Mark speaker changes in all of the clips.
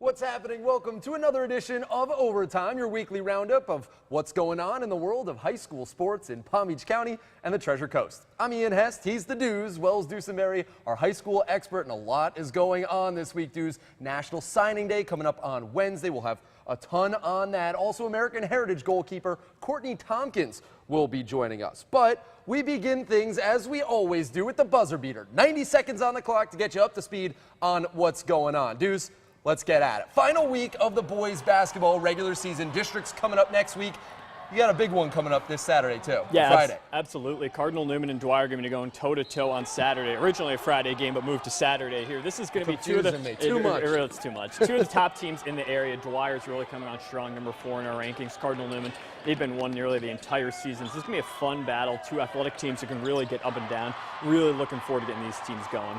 Speaker 1: What's happening? Welcome to another edition of Overtime, your weekly roundup of what's going on in the world of high school sports in Palm Beach County and the Treasure Coast. I'm Ian Hest. He's the Deuce, Wells Dusenberry, our high school expert, and a lot is going on this week, Deuce. National Signing Day coming up on Wednesday. We'll have a ton on that. Also, American Heritage goalkeeper Courtney Tompkins will be joining us. But we begin things as we always do with the buzzer beater. 90 seconds on the clock to get you up to speed on what's going on. Deuce, let's get at it. Final week of the boys basketball regular season. Districts coming up next week. You got a big one coming up this Saturday, too.
Speaker 2: Yeah,
Speaker 1: Friday.
Speaker 2: Absolutely. Cardinal Newman and Dwyer are going to be going toe-to-toe on Saturday. Originally a Friday game, but moved to Saturday here. This is going to be two of the...
Speaker 1: It's
Speaker 2: too much. Two of the top teams in the area. Dwyer's really coming on strong, number 4 in our rankings. Cardinal Newman, they've been won nearly the entire season. So this is going to be a fun battle. Two athletic teams that can really get up and down. Really looking forward to getting these teams going.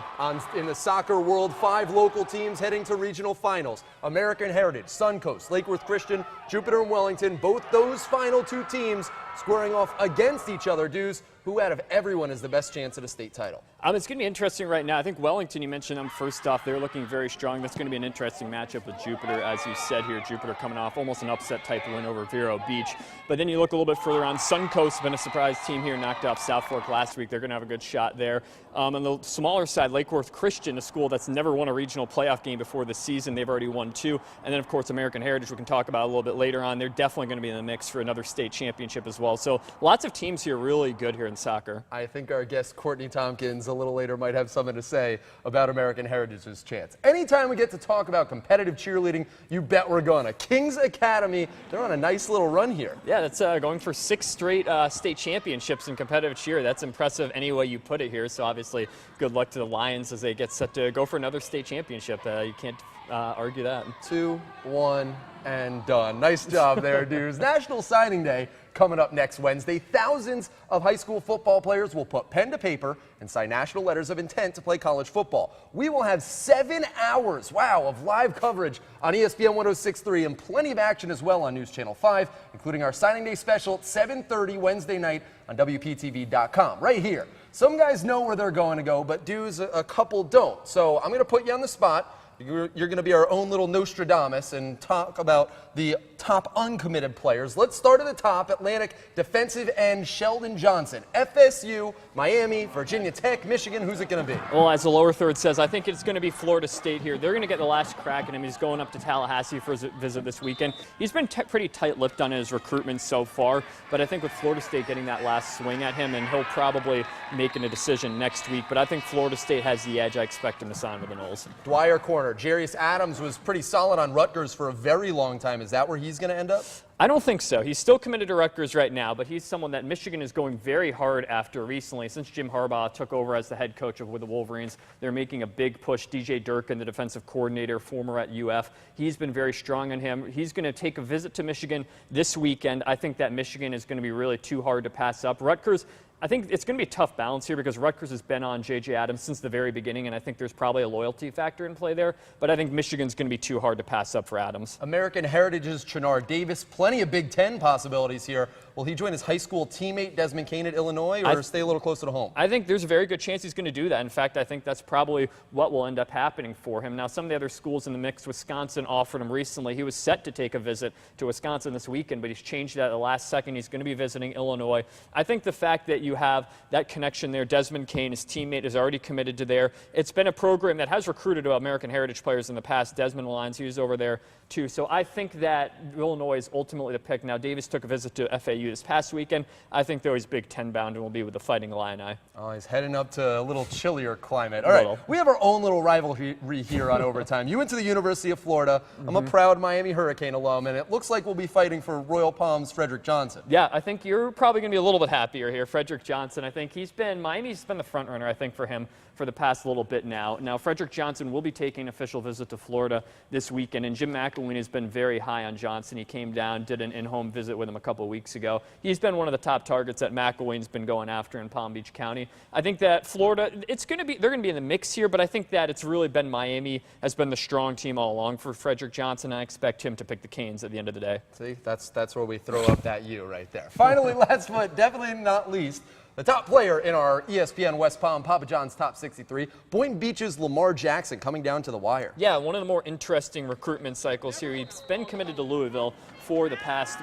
Speaker 1: In the soccer world, 5 local teams heading to regional finals. American Heritage, Suncoast, Lake Worth Christian, Jupiter and Wellington. Both those final 2 teams squaring off against each other. Deuce, who out of everyone has the best chance at a state title?
Speaker 2: It's going to be interesting right now. I think Wellington, you mentioned them first off, they're looking very strong. That's going to be an interesting matchup with Jupiter, as you said here. Jupiter coming off almost an upset type win over Vero Beach. But then you look a little bit further on. Suncoast has been a surprise team here, knocked off South Fork last week. They're going to have a good shot there. On the smaller side, Lake Worth Christian, a school that's never won a regional playoff game before this season. They've already won 2. And then, of course, American Heritage, we can talk about a little bit later on. They're definitely going to be in the mix for another state championship as well. So lots of teams here really good here in soccer.
Speaker 1: I think our guest Courtney Tompkins a little later might have something to say about American Heritage's chance. Anytime we get to talk about competitive cheerleading, you bet we're going to Kings Academy. They're on a nice little run here.
Speaker 2: Yeah, that's going for 6 straight state championships in competitive cheer. That's impressive any way you put it here. So obviously, good luck to the Lions as they get set to go for another state championship. You can't argue that.
Speaker 1: 2, 1, and done. Nice job there, dudes. National Signing Day coming up next Wednesday. Thousands of high school football players will put pen to paper and sign national letters of intent to play college football. We will have 7 hours, wow, of live coverage on ESPN 106.3 and plenty of action as well on News Channel 5, including our Signing Day special at 7:30 Wednesday night on WPTV.com, right here. Some guys know where they're going to go, but dudes, a couple don't. So I'm going to put you on the spot. You're going to be our own little Nostradamus and talk about the top uncommitted players. Let's start at the top. Atlantic defensive end Sheldon Johnson. FSU, Miami, Virginia Tech, Michigan. Who's it going to be?
Speaker 2: Well, as the lower third says, I think it's going to be Florida State here. They're going to get the last crack at him. He's going up to Tallahassee for his visit this weekend. He's been pretty tight-lipped on his recruitment so far, but I think with Florida State getting that last swing at him, and he'll probably making a decision next week, but I think Florida State has the edge. I expect him to sign with the Noles.
Speaker 1: Dwyer corner. Jarius Adams was pretty solid on Rutgers for a very long time. Is that where he's going to end up?
Speaker 2: I don't think so. He's still committed to Rutgers right now, but he's someone that Michigan is going very hard after recently. Since Jim Harbaugh took over as the head coach with the Wolverines, they're making a big push. DJ Durkin, the defensive coordinator, former at UF, he's been very strong on him. He's going to take a visit to Michigan this weekend. I think that Michigan is going to be really too hard to pass up. Rutgers, I think it's going to be a tough balance here because Rutgers has been on J.J. Adams since the very beginning, and I think there's probably a loyalty factor in play there. But I think Michigan's going to be too hard to pass up for Adams.
Speaker 1: American Heritage's Chenard Davis. Plenty of Big Ten possibilities here. Will he join his high school teammate Desmond Kane at Illinois or stay a little closer to home?
Speaker 2: I think there's a very good chance he's going to do that. In fact, I think that's probably what will end up happening for him. Now, some of the other schools in the mix, Wisconsin offered him recently. He was set to take a visit to Wisconsin this weekend, but he's changed that at the last second. He's going to be visiting Illinois. I think the fact that you have that connection there, Desmond Kane, his teammate, is already committed to there. It's been a program that has recruited American Heritage players in the past. Desmond Lyons, he was over there too. So I think that Illinois is ultimately the pick. Now, Davis took a visit to FAU this past weekend. I think, though, he's Big Ten bound and will be with the Fighting Illini.
Speaker 1: Oh, he's heading up to a little chillier climate. All right, we have our own little rivalry here on Overtime. You went to the University of Florida. I'm a proud Miami Hurricane alum, and it looks like we'll be fighting for Royal Palm's Frederick Johnson.
Speaker 2: Yeah, I think you're probably going to be a little bit happier here. Frederick Johnson, I think Miami's been the front runner, I think, for him for the past little bit now. Now, Frederick Johnson will be taking an official visit to Florida this weekend, and Jim McElwain has been very high on Johnson. He came down, did an in-home visit with him a couple of weeks ago. He's been one of the top targets that McElwain's been going after in Palm Beach County. I think that Florida, they're going to be in the mix here, but I think that it's really been Miami has been the strong team all along for Frederick Johnson. I expect him to pick the Canes at the end of the day.
Speaker 1: See, that's where we throw up that U right there. Finally, last but definitely not least, The top player in our ESPN West Palm Papa John's Top 63, Boynton Beach's Lamar Jackson coming down to the wire.
Speaker 2: Yeah, one of the more interesting recruitment cycles here. He's been committed to Louisville for the past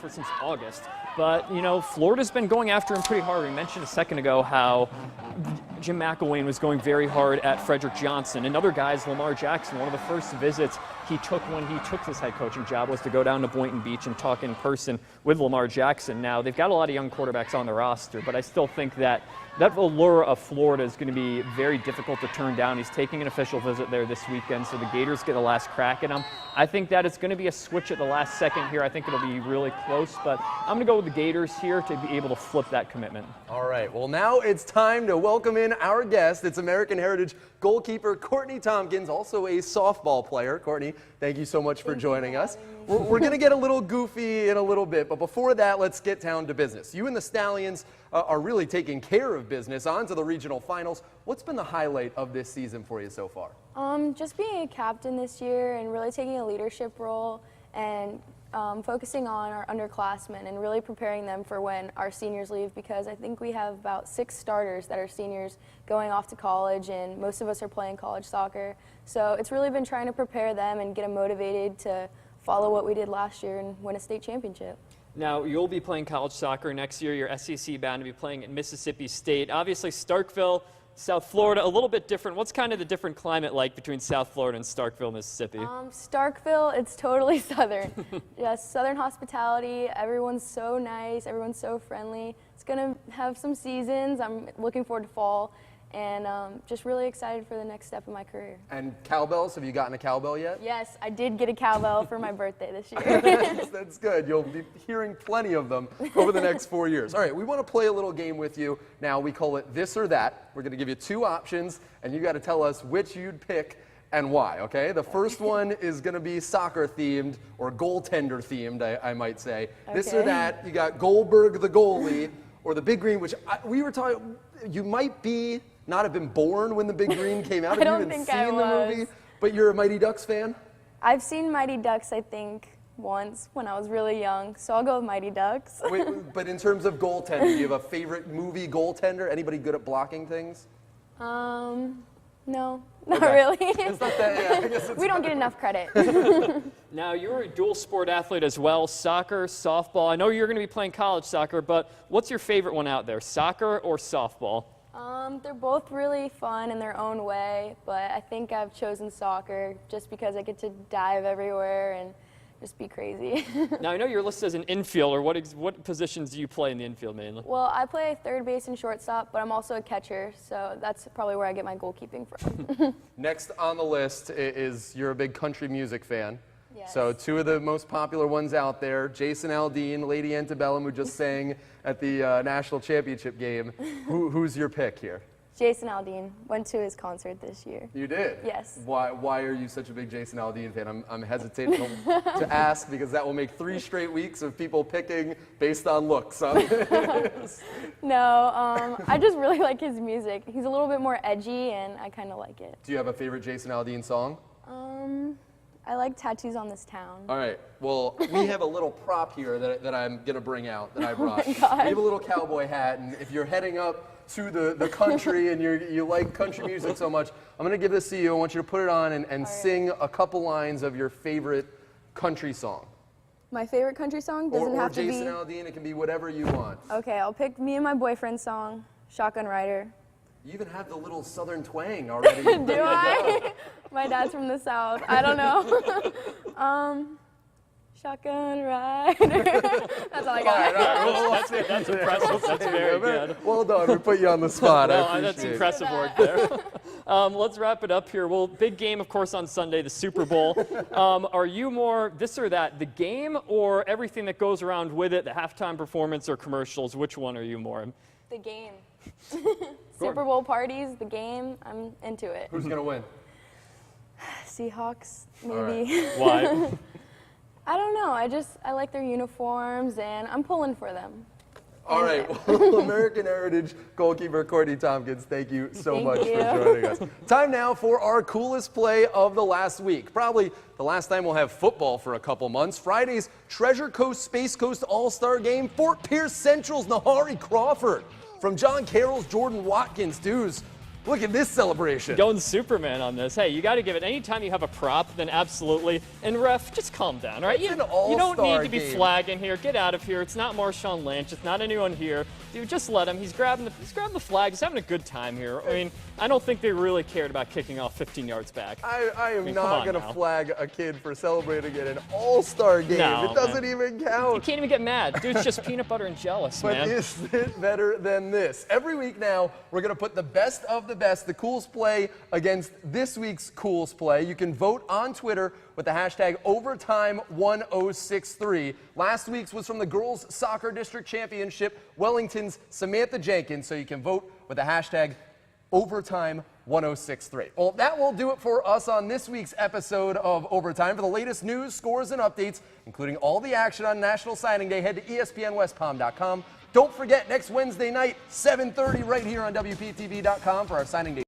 Speaker 2: since August. But, you know, Florida's been going after him pretty hard. We mentioned a second ago how Jim McElwain was going very hard at Frederick Johnson. Another guy's Lamar Jackson. One of the first visits he took when he took this head coaching job was to go down to Boynton Beach and talk in person with Lamar Jackson. Now, they've got a lot of young quarterbacks on the roster, but I still think that allure of Florida is going to be very difficult to turn down. He's taking an official visit there this weekend, so the Gators get the last crack at him. I think that it's going to be a switch at the last second here. I think it'll be really close, but I'm going to go with the Gators here to be able to flip that commitment.
Speaker 1: All right, well, now it's time to welcome in our guest. It's American Heritage goalkeeper Courtney Tompkins, also a softball player. Courtney, thank you so much for joining us. We're going to get a little goofy in a little bit, but before that, let's get down to business. You and the Stallions are really taking care of business. On to the regional finals. What's been the highlight of this season for you so far?
Speaker 3: Just being a captain this year and really taking a leadership role and focusing on our underclassmen and really preparing them for when our seniors leave, because I think we have about 6 starters that are seniors going off to college, and most of us are playing college soccer. So it's really been trying to prepare them and get them motivated to follow what we did last year and win a state championship.
Speaker 2: Now, you'll be playing college soccer next year. You're SEC bound to be playing at Mississippi State. Obviously, Starkville, South Florida, a little bit different. What's kind of the different climate like between South Florida and Starkville, Mississippi?
Speaker 3: Starkville, it's totally southern. Yes, southern hospitality. Everyone's so nice. Everyone's so friendly. It's going to have some seasons. I'm looking forward to fall, and just really excited for the next step in my career.
Speaker 1: And cowbells, have you gotten a cowbell yet?
Speaker 3: Yes, I did get a cowbell for my birthday this year.
Speaker 1: That's good. You'll be hearing plenty of them over the next 4 years. All right, we want to play a little game with you. Now, we call it This or That. We're going to give you 2 options, and you got to tell us which you'd pick and why, okay? The first one is going to be soccer-themed or goaltender-themed, I might say. Okay. This or that, you got Goldberg the goalie or the Big Green, which we were talking, you might not have been born when the Big Green came out. Have you even seen the movie? But you're a Mighty Ducks fan?
Speaker 3: I've seen Mighty Ducks, I think, once when I was really young, so I'll go with Mighty Ducks.
Speaker 1: Wait, but in terms of goaltender, do you have a favorite movie goaltender? Anybody good at blocking things?
Speaker 3: No, not really.
Speaker 1: It's not that, yeah, I guess
Speaker 3: we don't get enough credit.
Speaker 2: Now, you're a dual sport athlete as well, soccer, softball. I know you're going to be playing college soccer, but what's your favorite one out there, soccer or softball?
Speaker 3: They're both really fun in their own way, but I think I've chosen soccer just because I get to dive everywhere and just be crazy.
Speaker 2: Now, I know you're listed as an infielder. What positions do you play in the infield mainly?
Speaker 3: Well, I play third base and shortstop, but I'm also a catcher, so that's probably where I get my goalkeeping from.
Speaker 1: Next on the list is you're a big country music fan.
Speaker 3: Yes.
Speaker 1: So 2 of the most popular ones out there, Jason Aldean, Lady Antebellum, who just sang at the national championship game. Who's your pick here?
Speaker 3: Jason Aldean. Went to his concert this year.
Speaker 1: You did?
Speaker 3: Yes.
Speaker 1: Why are you such a big Jason Aldean fan? I'm hesitating to ask because that will make 3 straight weeks of people picking based on looks.
Speaker 3: No, I just really like his music. He's a little bit more edgy, and I kind of like it.
Speaker 1: Do you have a favorite Jason Aldean song?
Speaker 3: I like Tattoos on This Town.
Speaker 1: All right. Well, we have a little prop here that I'm going to bring out that I brought.
Speaker 3: Oh my God.
Speaker 1: We have a little cowboy hat, and if you're heading up to the country and you like country music so much, I'm going to give this to you. I want you to put it on and sing a couple lines of your favorite country song.
Speaker 3: My favorite country song doesn't have to be...
Speaker 1: Or Jason Aldean. It can be whatever you want.
Speaker 3: Okay, I'll pick Me and My Boyfriend song, Shotgun Rider.
Speaker 1: You even have the little southern twang already.
Speaker 3: Do I? My dad's from the South. I don't know. Shotgun Rider. That's all I got.
Speaker 1: All right.
Speaker 2: That's impressive. That's very good.
Speaker 1: Well done. We put you on the spot.
Speaker 2: Well, that's impressive work there. Let's wrap it up here. Well, big game, of course, on Sunday, the Super Bowl. Are you more this or that, the game or everything that goes around with it, the halftime performance or commercials? Which one are you more?
Speaker 3: The game. Super Bowl parties, the game, I'm into it.
Speaker 1: Who's going to win?
Speaker 3: Seahawks, maybe.
Speaker 1: Right.
Speaker 2: Why?
Speaker 3: I don't know. I like their uniforms, and I'm pulling for them.
Speaker 1: All right. Well, American Heritage goalkeeper Courtney Tompkins, thank you so much for joining us. Time now for our coolest play of the last week. Probably the last time we'll have football for a couple months. Friday's Treasure Coast Space Coast All-Star Game, Fort Pierce Central's Nahari Crawford. from John Carroll's Jordan Watkins. Dudes, look at this celebration.
Speaker 2: Going Superman on this. Hey, you got to give it. Anytime you have a prop, then absolutely. And ref, just calm down, all right? You don't need to be flagging here. Get out of here. It's not Marshawn Lynch. It's not anyone here. Dude, just let him. He's grabbing the flag. He's having a good time here. I mean, I don't think they really cared about kicking off 15 yards back.
Speaker 1: I am not going to flag a kid for celebrating in an all-star game.
Speaker 2: No,
Speaker 1: it doesn't even count.
Speaker 2: You can't even get mad. Dude's just peanut butter and jealous, man.
Speaker 1: But is it better than this? Every week now, we're going to put the best of the best, the coolest play against this week's coolest play. You can vote on Twitter with the hashtag overtime1063. Last week's was from the Girls Soccer District Championship, Wellington's Samantha Jenkins, so you can vote with the hashtag overtime1063. Well, that will do it for us on this week's episode of Overtime. For the latest news, scores, and updates, including all the action on National Signing Day, head to espnwestpalm.com. Don't forget, next Wednesday night, 7:30, right here on WPTV.com for our Signing Day.